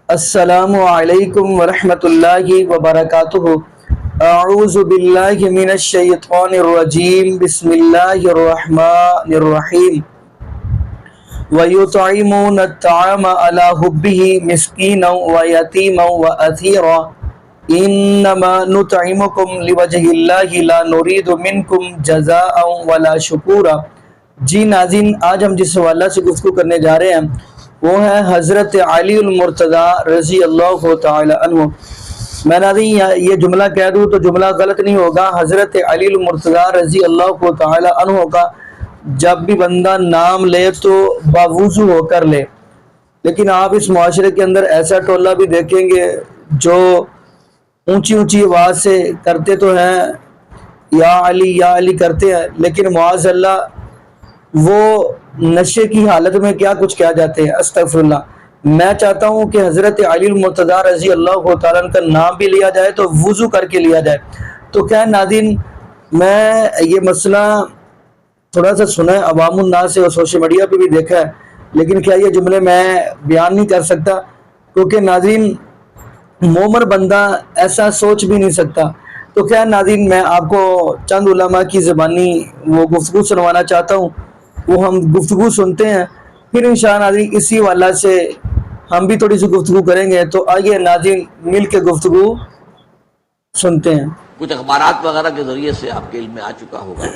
السلام علیکم ورحمۃ اللہ وبرکاتہ۔ اعوذ باللہ من الشیطان الرجیم، بسم اللہ الرحمن الرحیم۔ وَيُطْعِمُونَ الطَّعَامَ عَلَى حُبِّهِ مِسْكِينًا وَيَتِيمًا وَأَسِيرًا إِنَّمَا نُطْعِمُكُمْ لِوَجْهِ اللَّهِ لَا نُرِيدُ مِنْكُمْ جَزَاءً وَلَا شُكُورًا۔ جی ناظرین، آج ہم جس حوالہ سے گفتگو کرنے جا رہے ہیں وہ ہے حضرت علی المرتضیٰ رضی اللہ تعالی عنہ۔ میں ناظرین یہ جملہ کہہ دوں تو جملہ غلط نہیں ہوگا۔ حضرت علی المرتضیٰ رضی اللہ تعالی عنہ کا جب بھی بندہ نام لے تو باوضو ہو کر لے، لیکن آپ اس معاشرے کے اندر ایسا ٹولہ بھی دیکھیں گے جو اونچی اونچی آواز سے کرتے تو ہیں یا علی کرتے ہیں، لیکن معاذ اللہ وہ نشے کی حالت میں کیا کچھ کیا جاتے ہیں، استغفر اللہ۔ میں چاہتا ہوں کہ حضرت علی المرتضیٰ رضی اللہ تعالیٰ عنہ کا نام بھی لیا جائے تو وضو کر کے لیا جائے۔ تو کیا ناظرین، میں یہ مسئلہ تھوڑا سا سنا ہے عوام الناس سے اور سوشل میڈیا پہ بھی دیکھا ہے، لیکن کیا یہ جملے میں بیان نہیں کر سکتا کیونکہ ناظرین مومن بندہ ایسا سوچ بھی نہیں سکتا۔ تو کیا ناظرین، میں آپ کو چند علماء کی زبانی وہ گفتگو سنوانا چاہتا ہوں، وہ ہم گفتگو سنتے ہیں، پھر انشاءاللہ ناظرین اسی والا سے ہم بھی تھوڑی سی گفتگو کریں گے۔ تو آئیے ناظرین مل کے گفتگو سنتے ہیں۔ کچھ اخبارات وغیرہ کے ذریعے سے آپ کے علم میں آ چکا ہوگا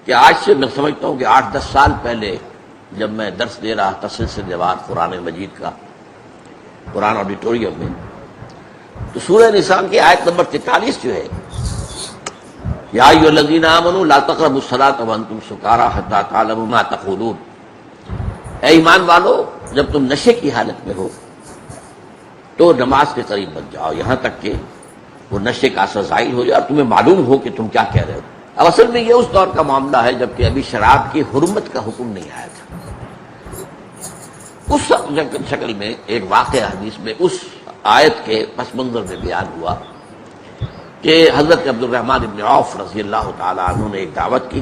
کہ آج سے میں سمجھتا ہوں کہ 8-10 سال پہلے جب میں درس دے رہا تھا سلسلہ وار قرآن مجید کا قرآن آڈیٹوریم میں، تو سورہ نساء کی آیت نمبر 43 جو ہے، یا ایھا الذین آمنوا لا تقربوا الصلاۃ وانتم سکارى حتى تعلموا ما تقولون، اے ایمان والو جب تم نشے کی حالت میں ہو تو نماز کے قریب مت جاؤ یہاں تک کہ وہ نشے کا اثر ظاہر ہو جائے اور تمہیں معلوم ہو کہ تم کیا کہہ رہے ہو۔ اب اصل میں یہ اس دور کا معاملہ ہے جب کہ ابھی شراب کی حرمت کا حکم نہیں آیا تھا۔ اس شکل میں ایک واقعہ حدیث میں اس آیت کے پس منظر میں بیان ہوا کہ حضرت عبد الرحمن بن عوف رضی اللہ تعالی عنہ نے ایک دعوت کی،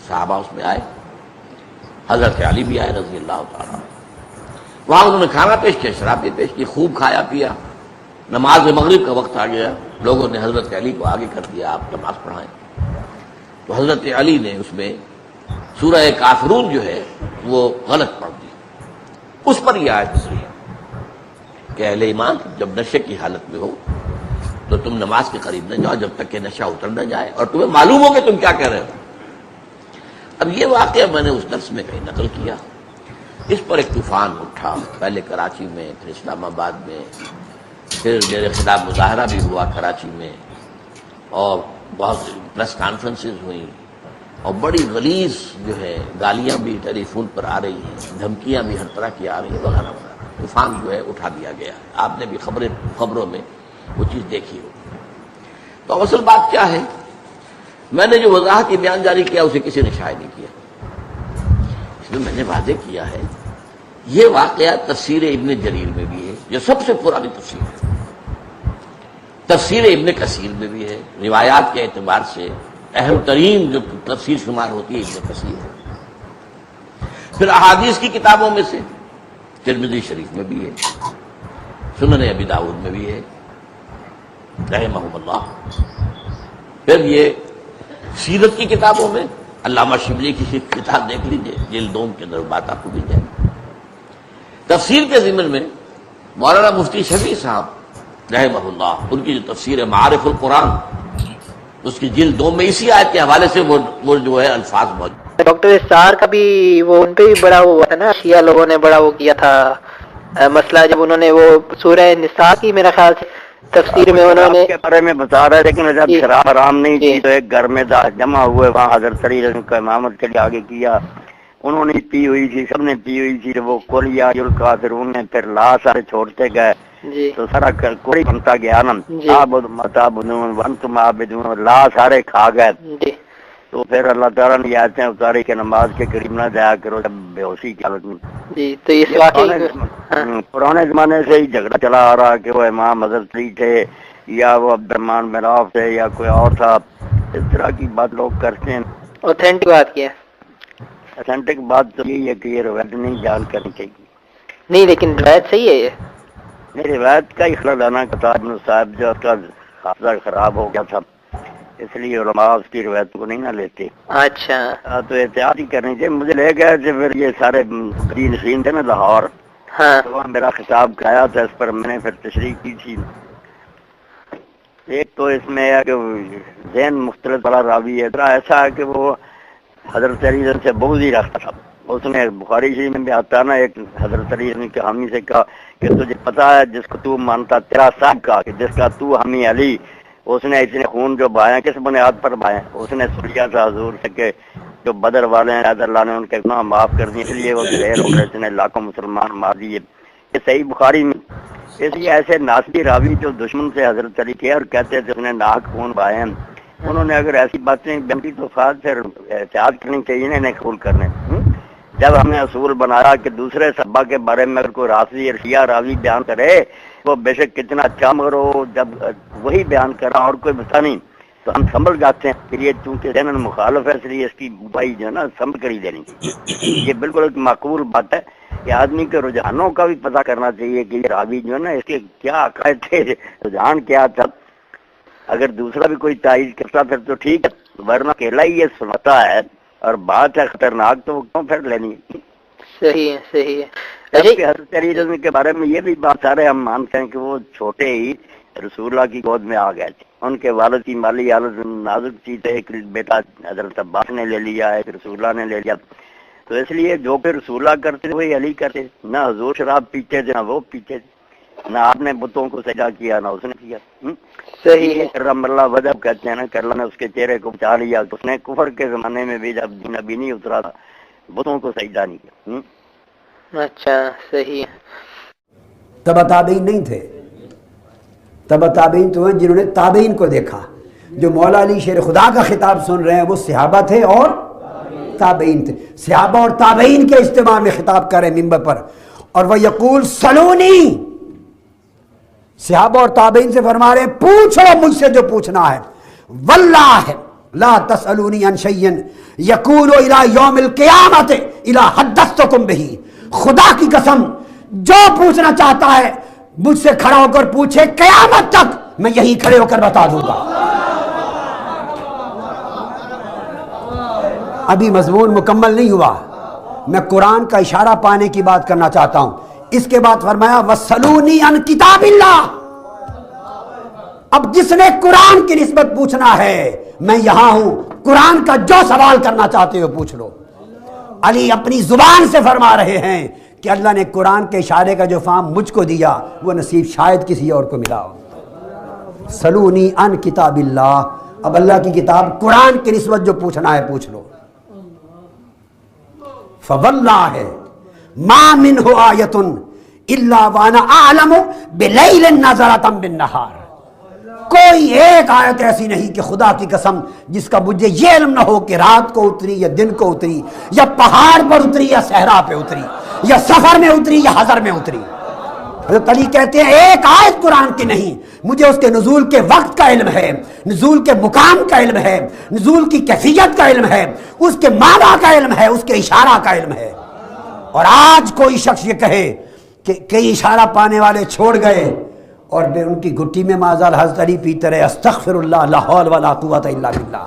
صحابہ اس میں آئے، حضرت علی بھی آئے رضی اللہ تعالی عنہ۔ وہاں انہوں نے کھانا پیش کیا، شراب بھی پیش کی، خوب کھایا پیا۔ نماز مغرب کا وقت آ گیا، لوگوں نے حضرت علی کو آگے کر دیا آپ نماز پڑھائیں۔ تو حضرت علی نے اس میں سورہ کافرون جو ہے وہ غلط پڑھ دی۔ اس پر یہ آیت اتری کہ اہل ایمان جب نشے کی حالت میں ہو تو تم نماز کے قریب نہ جاؤ جب تک کہ نشہ اتر نہ جائے اور تمہیں معلوم ہو کہ تم کیا کہہ رہے ہو۔ اب یہ واقعہ میں نے اس درس میں کہیں نقل کیا، اس پر ایک طوفان اٹھا، پہلے کراچی میں، پھر اسلام آباد میں، پھر میرے خلاف مظاہرہ بھی ہوا کراچی میں، اور بہت پریس کانفرنسز ہوئیں، اور بڑی غلیظ جو ہے گالیاں بھی ٹیلی فون پر آ رہی ہیں، دھمکیاں بھی ہر طرح کی آ رہی ہیں وغیرہ وغیرہ۔ طوفان جو ہے اٹھا دیا گیا ہے، آپ نے بھی خبروں میں وہ چیز دیکھی ہو۔ تو اصل بات کیا ہے، میں نے جو وضاحت بیان جاری کیا اسے کسی نے شائع نہیں کیا۔ اس میں نے واضح کیا ہے یہ واقعہ تفسیر ابن جریر میں بھی ہے جو سب سے پرانی تفسیر ہے، تفسیر ابن کثیر میں بھی ہے، روایات کے اعتبار سے اہم ترین جو تفسیر شمار ہوتی ہے ابن کثیر ہے، پھر احادیث کی کتابوں میں سے ترمذی شریف میں بھی ہے، سنن ابی داؤد میں بھی ہے رحمہم اللہ، پھر یہ سیرت کی کتابوں میں علامہ شبلی کی کتاب دیکھ لیجئے جلد 2 کے اندر بات آپ کو مل جائے۔ تفسیر کے ضمن میں مولانا مفتی شفیع صاحب رحمہ اللہ، ان کی جو تفسیر ہے معارف القرآن، اس کی جلد 2 میں اسی آیت کے حوالے سے وہ جو ہے الفاظ موجود۔ ڈاکٹر اسرار کا بھی وہ ان پہ بھی بڑا ہوا تھا نا، شیعہ لوگوں نے بڑا وہ کیا تھا مسئلہ، جب انہوں نے وہ سورہ نساء کی میرا خیال سے تفسیر میں انہوں نے کے بارے میں بتا رہے، لیکن جب شراب حرام نہیں تھی تو ایک گھر میں جمع ہوئے، وہاں حضرت علی کا امامت کے لیے آگے کیا، انہوں نے پی ہوئی تھی، سب نے پی ہوئی تھی، وہ قل یا ایھا الکافرون نے پھر لا سارے چھوڑتے گئے جی تو سارا کوئی بنتا گیا نا، جی عابد متعبدون وانتم عابدون، لا سارے کھا گئے۔ جی تو پھر اللہ تعالیٰ نے یہ آیتیں اتاری کہ نماز کے قریب نہ جایا کرو جب بے ہوشی کی حالت میں۔ جی تو اس واقعی پرانے زمانے سے ہی جھگڑا چلا آ رہا کہ وہ امام حضرت علی تھے یا وہ عبد الرحمن بن عوف تھے یا کوئی اور تھا، اس طرح کی بات لوگ کرتے ہیں۔ اوتھینٹک بات کیا اتھینٹک بات تو یہی ہے کہ یہ روایت نہیں بیان کرنی چاہیے۔ نہیں، لیکن روایت صحیح ہے یہ۔ میری روایت کا ہی خلل آنا کتاب ابن صاحب جو اس کا حافظہ خراب ہو گیا تھا، اس لیے علماء اس کی روایت کو نہیں نہ لیتے. اچھا تو احتیاط ہی کرنی چاہیے. مجھے لے گیا کہ پھر یہ سارے نشین تھے نا لاہور، ہاں تو وہاں میرا خطاب کھایا تھا، اس پر میں نے پھر تشریح کی تھی. ایک تو اس میں ہے کہ ذہن مختلف بڑا راوی ہے، ایسا ہے کہ وہ حضرت علی سے بغض ہی رکھتا تھا. اس نے بخاری شریف میں بھی آتا نا، ایک حضرت علی کے حامی سے کہا کہ تجھے پتا ہے جس کو تو مانتا تیرا صاحب کا، کہ جس کا تو حامی علی، اس نے اتنے خون جو بہائے کس بنیاد پر بہائے؟ اس نے سنیا تھا حضور سے کہ جو بدر والے ہیں اللہ نے ان کے گناہ معاف کر دیے، اس لیے وہ دلیر ہو رہے نے لاکھوں مسلمان مار دیے. یہ صحیح بخاری میں. اس لیے ایسے ناسبی راوی جو دشمن سے حضرت علی کے اور کہتے تھے اس نے ناک خون بہائے ہیں، انہوں نے اگر ایسی باتیں بنتی تو فاض پھر احتیاط کرنی چاہیے انہیں قبول کرنے. جب ہم نے اصول بنایا کہ دوسرے صحابہ کے بارے میں اگر کوئی رافضی یا شیعہ راوی بیان کرے وہ بے شک کتنا اچھا، مگر وہ جب وہی بیان کرا اور کوئی بتا نہیں تو ہم سنبھل جاتے ہیں. پھر یہ چونکہ ذہن مخالف ہے اس لیے اس کی بھائی جو ہے نا سمجھ کر ہی دینی. یہ بالکل ایک معقول بات ہے کہ آدمی کے رجحانوں کا بھی پتہ کرنا چاہیے کہ یہ راوی جو ہے نا اس کے کیا عقائد تھے، رجحان کیا تھا. اگر دوسرا بھی کوئی تائید کرتا پھر تو ٹھیک ہے، ورنہ اکیلا ہی یہ سناتا ہے اور بات ہے خطرناک تو وہ کیوں پھر لینی ہے. صحیح ہے صحیح ہے. جبکہ حضرت علی رضی کے بارے میں یہ بھی بات سارے ہم مانتے ہیں کہ وہ چھوٹے ہی رسول اللہ کی گود میں آ گئے تھے. ان کے والد کی مالی حالت نازک تھی، ایک بیٹا حضرت عباس نے لے لیا، ایک رسول اللہ نے لے لیا. تو اس لیے جو پھر رسول اللہ کرتے وہی علی کرتے. نہ حضور شراب پیتے تھے نہ وہ پیتے تھے، نہ آپ نے بتوں کو سجا کیا نہ اس نے کیا. صحیح ہے. کرم اللہ وجہ کہتے ہیں نا کہ اللہ نے اس کے چہرے کو بچا لیا. اس نے کفر کے زمانے میں بھی جب دین ابھی نہیں اترا تھا بتوں کو سجدہ نہیں کیا. اچھا صحیح ہے. تبع تابعین نہیں تھے، تبع تابعین تو ہیں جنہوں نے تابعین کو دیکھا. جو مولا علی شیر خدا کا خطاب سن رہے ہیں وہ صحابہ تھے اور تابعین تھے. صحابہ اور تابعین کے اجتماع میں خطاب کر رہے ہیں ممبر پر، اور وہ یقول سلونی، صحابہ اور تابعین سے فرما رہے ہیں پوچھو مجھ سے جو پوچھنا ہے. واللہ لا تسألونی عن شیء یکون الی یوم القیامت الی حدثتکم بہ. خدا کی قسم جو پوچھنا چاہتا ہے مجھ سے کھڑا ہو کر پوچھے، قیامت تک میں یہی کھڑے ہو کر بتا دوں گا. ابھی مضمون مکمل نہیں ہوا، میں قرآن کا اشارہ پانے کی بات کرنا چاہتا ہوں. اس کے بعد فرمایا وَسَلُونِي عَن کتاب اللہ. اب جس نے قرآن کی نسبت پوچھنا ہے میں یہاں ہوں، قرآن کا جو سوال کرنا چاہتے ہو پوچھ لو. علی اپنی زبان سے فرما رہے ہیں کہ اللہ نے قرآن کے اشارے کا جو فہم مجھ کو دیا وہ نصیب شاید کسی اور کو ملا ہو. سلونی عن کتاب اللہ. اب اللہ کی کتاب قرآن کی نسبت جو پوچھنا ہے پوچھ لو. فواللہ ما منہ آیت الا وانا اعلم بلیل نظرۃ بالنہار. کوئی ایک آیت ایسی نہیں کہ خدا کی قسم جس کا مجھے یہ علم نہ ہو کہ رات کو اتری یا دن کو اتری، یا پہاڑ پر اتری یا صحرا پہ اتری، یا سفر میں اتری یا حضر میں اتری. حضرت علی کہتے ہیں ایک آیت قرآن کی نہیں، مجھے اس کے نزول کے وقت کا علم ہے، نزول کے مقام کا علم ہے، نزول کی کیفیت کا علم ہے، اس کے معنی کا علم ہے، اس کے اشارہ کا علم ہے. اور آج کوئی شخص یہ کہے کہ کئی اشارہ پانے والے چھوڑ گئے اور ان کی گھٹی میں معاذ حضرت علی پیتے رہے، استغفر اللہ لا حول ولا قوت الا باللہ.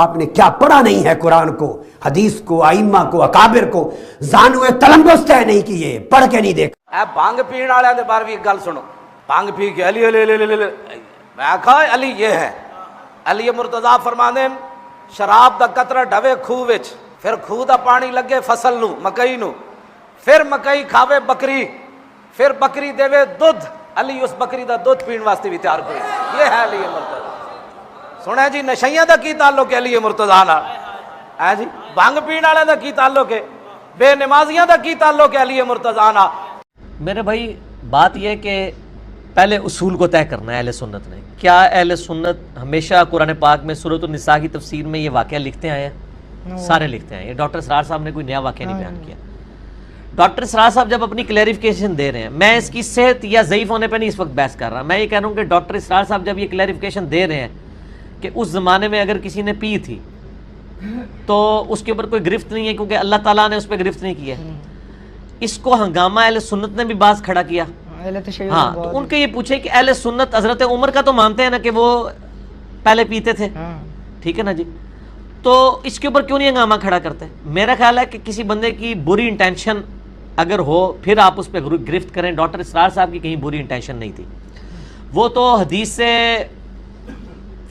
آپ نے کیا پڑھا نہیں ہے قرآن کو، حدیث کو، ائمہ کو، اکابر کو، زانوے تلمبس طے نہیں کیے، پڑھ کے نہیں دیکھا. اے بھنگ پین والے دے بارے بھی ایک گل سنو. بھنگ پی کے علی علی علی علی، میں آکھا علی یہ ہے. علی مرتضیٰ فرماندے شراب دا قطرہ ڈھوے کھوہ وچ، پھر کھوہ دا پانی لگے فصل نو، مکئی نو، پھر مکئی کھاوے بکری، پھر بکری دے دودھ، علی اس بکری دا دودھ پین واسطے بھی تیار کوئی. یہ ہے علی مرتضیٰ. سنے جی نشیاں دا کی تعلق ہے علی مرتضیٰ نال؟ ہے جی بھنگ پین والے دا کی تعلق ہے؟ بے نمازیاں دا کی تعلق ہے علی مرتضیٰ نال؟ میرے بھائی بات یہ کہ پہلے اصول کو طے کرنا ہے اہل سنت نے. کیا اہل سنت ہمیشہ قرآن پاک میں سورۃ النساء کی تفسیر میں یہ واقعہ لکھتے آئے ہیں؟ سارے لکھتے ہیں. یہ ڈاکٹر اسرار صاحب نے کوئی نیا واقعہ نہیں بیان کیا. ڈاکٹر اسرار صاحب جب اپنی کلیریفیکیشن دے رہے ہیں، میں اس کی صحت یا ضعیف ہونے پہ نہیں اس وقت بحث کر رہا، میں یہ کہہ رہا ہوں کہ ڈاکٹر اسرار صاحب جب یہ کلیریفیکیشن دے رہے ہیں کہ اس زمانے میں اگر کسی نے پی تھی تو اس کے اوپر کوئی گرفت نہیں ہے کیونکہ اللہ تعالیٰ نے اس پہ گرفت نہیں کی ہے. اس کو ہنگامہ اہل سنت نے بھی باز کھڑا کیا ہاں تو ان کے یہ پوچھے کہ اہل سنت حضرت عمر کا تو مانتے ہیں نا کہ وہ پہلے پیتے تھے، ٹھیک ہے نا جی، تو اس کے اوپر کیوں نہیں ہنگامہ کھڑا کرتے؟ میرا خیال ہے کہ کسی بندے کی بری انٹینشن اگر ہو پھر آپ اس پہ گرفت کریں. ڈاکٹر اسرار صاحب کی کہیں بری انٹینشن نہیں تھی. وہ تو حدیث سے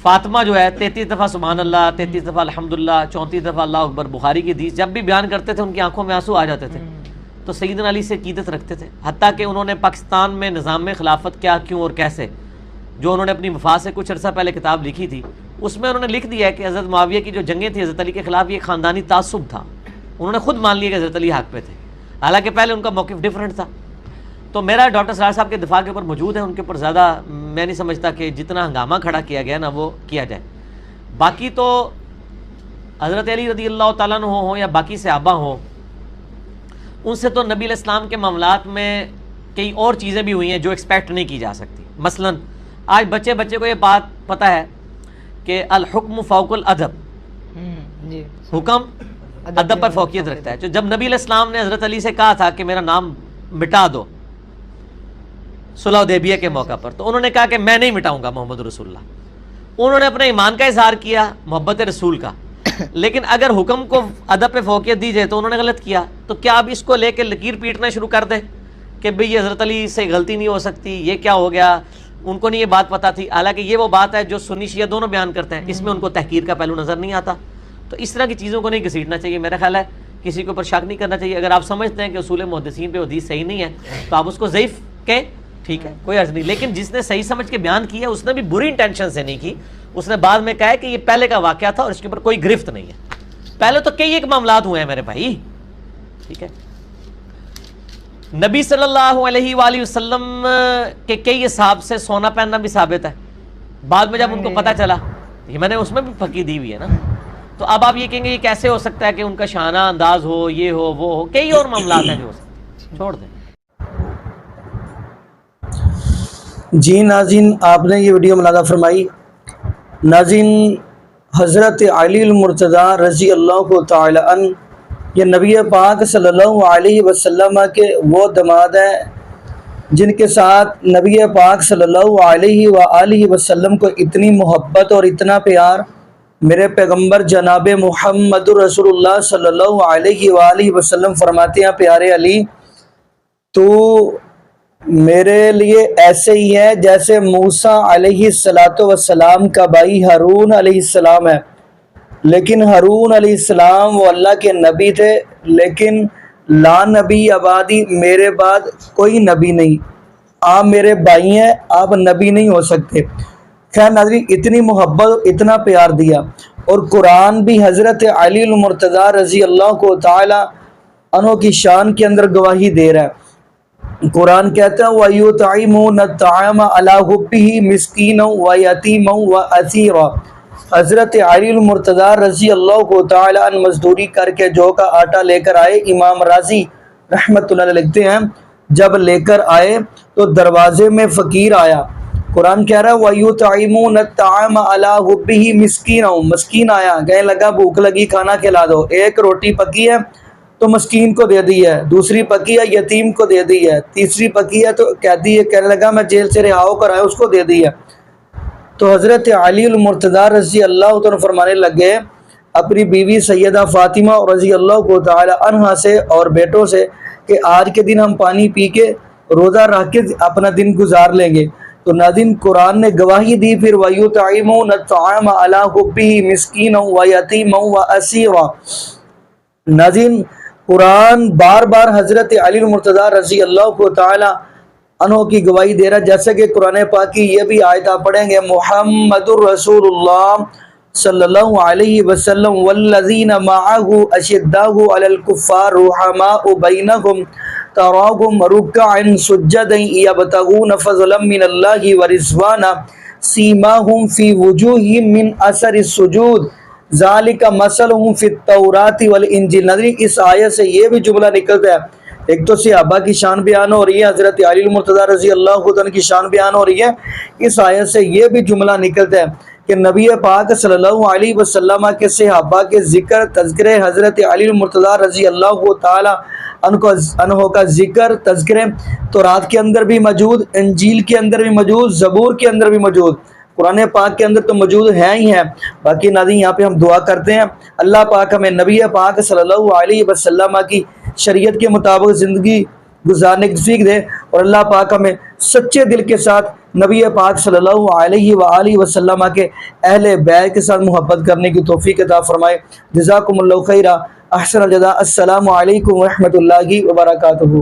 فاطمہ جو ہے 33 دفعہ سبحان اللہ، 33 دفعہ الحمدللہ، 34 دفعہ اللہ اکبر، بخاری کی حدیث جب بھی بیان کرتے تھے ان کی آنکھوں میں آنسو آ جاتے تھے. تو سیدنا علی سے عقیدت رکھتے تھے، حتیٰ کہ انہوں نے پاکستان میں نظام خلافت کیا، کیوں اور کیسے، جو انہوں نے اپنی وفات سے کچھ عرصہ پہلے کتاب لکھی تھی، اس میں انہوں نے لکھ دیا ہے کہ حضرت معاویہ کی جو جنگیں تھیں حضرت علی کے خلاف یہ خاندانی تعصب تھا. انہوں نے خود مان لیا کہ حضرت علی حق پہ تھے، حالانکہ پہلے ان کا موقف ڈیفرنٹ تھا. تو میرا ڈاکٹر سرار صاحب کے دفاع کے اوپر موجود ہے، ان کے اوپر زیادہ میں نہیں سمجھتا کہ جتنا ہنگامہ کھڑا کیا گیا نا وہ کیا جائے. باقی تو حضرت علی رضی اللہ تعالیٰ عنہ ہوں یا باقی صحابہ ہوں، ان سے تو نبی علیہ السلام کے معاملات میں کئی اور چیزیں بھی ہوئی ہیں جو ایکسپیکٹ نہیں کی جا سکتی. مثلا آج بچے کو یہ بات پتہ ہے کہ الحکم فوق الادب، حکم ادب پر فوقیت رکھتا ہے. جو جب نبی علیہ السلام نے حضرت علی سے کہا تھا کہ میرا نام مٹا دو صلح حدیبیہ کے موقع پر، تو انہوں نے کہا کہ میں نہیں مٹاؤں گا محمد رسول اللہ. انہوں نے اپنے ایمان کا اظہار کیا، محبت رسول کا، لیکن اگر حکم کو ادب پہ فوقیت دی جائے تو انہوں نے غلط کیا. تو کیا اب اس کو لے کے لکیر پیٹنا شروع کر دیں کہ بھئی یہ حضرت علی سے غلطی نہیں ہو سکتی، یہ کیا ہو گیا، ان کو نہیں یہ بات پتہ تھی. حالانکہ یہ وہ بات ہے جو سنی شیعہ دونوں بیان کرتے ہیں، اس میں ان کو تحقیر کا پہلو نظر نہیں آتا. تو اس طرح کی چیزوں کو نہیں گھسیٹنا چاہیے. میرا خیال ہے کسی کے اوپر شک نہیں کرنا چاہیے. اگر آپ سمجھتے ہیں کہ اصول محدثین پہ حدیث صحیح نہیں ہے تو آپ اس کو ضعیف کہیں، ٹھیک ہے، کوئی عرض نہیں. لیکن جس نے صحیح سمجھ کے بیان کیا اس نے بھی بری انٹینشن سے نہیں کی. اس نے بعد میں کہا ہے کہ یہ پہلے کا واقعہ تھا اور اس کے اوپر کوئی گرفت نہیں ہے. پہلے تو کئی ایک معاملات ہوئے ہیں میرے بھائی، ٹھیک ہے. نبی صلی اللہ علیہ وآلہ وسلم کے کئی اصحاب سے سونا پہننا بھی ثابت ہے. بعد میں جب ان کو پتہ چلا، یہ میں نے اس میں بھی پھکی دی ہوئی ہے نا. تو اب آپ یہ کہیں گے یہ کیسے ہو سکتا ہے کہ ان کا شانہ انداز ہو، یہ ہو وہ ہو، کئی اور معاملات ہیں جو ہو سکتے ہیں. چھوڑ دیں. جی ناظرین، آپ نے یہ ویڈیو ملاحظہ فرمائی. ناظرین، حضرت علی المرتضیٰ رضی اللہ تعالی عنہ یہ نبی پاک صلی اللہ علیہ وسلم کے وہ داماد ہیں جن کے ساتھ نبی پاک صلی اللہ علیہ وآلہ وسلم کو اتنی محبت اور اتنا پیار. میرے پیغمبر جناب محمد رسول اللہ صلی اللہ علیہ وآلہ وسلم فرماتے ہیں، پیارے علی تو میرے لیے ایسے ہی ہے جیسے موسیٰ علیہ السلام کا بھائی ہارون علیہ السلام ہے. لیکن ہارون علیہ السلام وہ اللہ کے نبی تھے، لیکن لا نبی آبادی، میرے بعد کوئی نبی نہیں، آپ میرے بھائی ہیں، آپ نبی نہیں ہو سکتے. خیر ناظرین، اتنی محبت، اتنا پیار دیا. اور قرآن بھی حضرت علی المرتضیٰ رضی اللہ کو تعالی عنہ کی شان کے اندر گواہی دے رہا ہے. قرآن کہتا ہے وَيُطْعِمُونَ الطَّعَامَ عَلَىٰ حُبِّهِ مِسْكِينًا وَيَتِيمًا وَأَسِيرًا. حضرت علی المرتضیٰ رضی اللہ کو تعالی عنہ مزدوری کر کے جو کا آٹا لے کر آئے. امام رازی رحمۃ اللہ علیہ لکھتے ہیں جب لے کر آئے تو دروازے میں فقیر آیا. قرآن کہہ رہا ہے وَيُطْعِمُونَ الطَّعَامَ عَلَىٰ حُبِّهِ مِسْكِينًا، مسکین آیا، کہنے لگا بھوک لگی کھانا کھلا دو. ایک روٹی پکی ہے تو مسکین کو دے دی ہے، دوسری پکی ہے یتیم کو دے دی ہے، تیسری پکی ہے تو قیدی ہے کہنے لگا میں جیل سے رہا ہو کر آیا اس کو دے دی ہے. تو حضرت علی المرتضیٰ رضی اللہ تعالیٰ فرمانے لگے اپنی بیوی سیدہ فاطمہ رضی اللہ کو تعالی عنہا سے اور بیٹوں سے کہ آج کے دن ہم پانی پی کے روزہ رکھ کے اپنا دن گزار لیں گے. تو ناظرین قرآن نے گواہی دی پھر وَيُطْعِمُونَ الطَّعَامَ عَلَىٰ حُبِّهِ مِسْكِينًا وَيَتِيمًا وَأَسِيرًا. ناظرین قرآن بار بار حضرت علی المرتضیٰ رضی اللہ کو تعالی عنہ کی گواہی دے رہا ہے. جیسے کہ قرآن پاک کی یہ بھی آیت آپ پڑھیں گے محمد الرسول اللہ صلی اللہ علیہ وسلم والذین معہ اشداء علی الکفار رحماء بینہم تراہم رکعا سجدا یبتغون فضلا من اللہ ورضوانا سیماہم فی وجوہہم من اثر السجود ذالک مثلہم فی التوراۃ والانجیل. ناظرین اس آیت سے یہ بھی جملہ نکلتا ہے، ایک تو صحابہ کی شان بیان ہو رہی ہے، حضرت علی المرتضیٰ رضی اللہ عنہ کی شان بیان ہو رہی ہے. اس آیت سے یہ بھی جملہ نکلتا ہے کہ نبی پاک صلی اللہ علیہ وسلم کے صحابہ کے ذکر تذکرے حضرت علی المرتضیٰ رضی اللہ تعالی انہوں کا ذکر تذکرے تورات کے اندر بھی موجود، انجیل کے اندر بھی موجود، زبور کے اندر بھی موجود، قرآن پاک کے اندر تو موجود ہیں ہی ہیں۔ باقی ناظرین یہاں پہ ہم دعا کرتے ہیں اللہ پاک ہمیں نبی پاک صلی اللہ علیہ وسلم کی شریعت کے مطابق زندگی گزارنے کی توفیق دے، اور اللہ پاک ہمیں سچے دل کے ساتھ نبی پاک صلی اللہ علیہ وآلہ وسلم کے اہل بیت کے ساتھ محبت کرنے کی توفیق عطا فرمائے۔ جزاکم اللہ خیرہ، احسن الجزاء۔ السلام علیکم ورحمۃ اللہ وبرکاتہ۔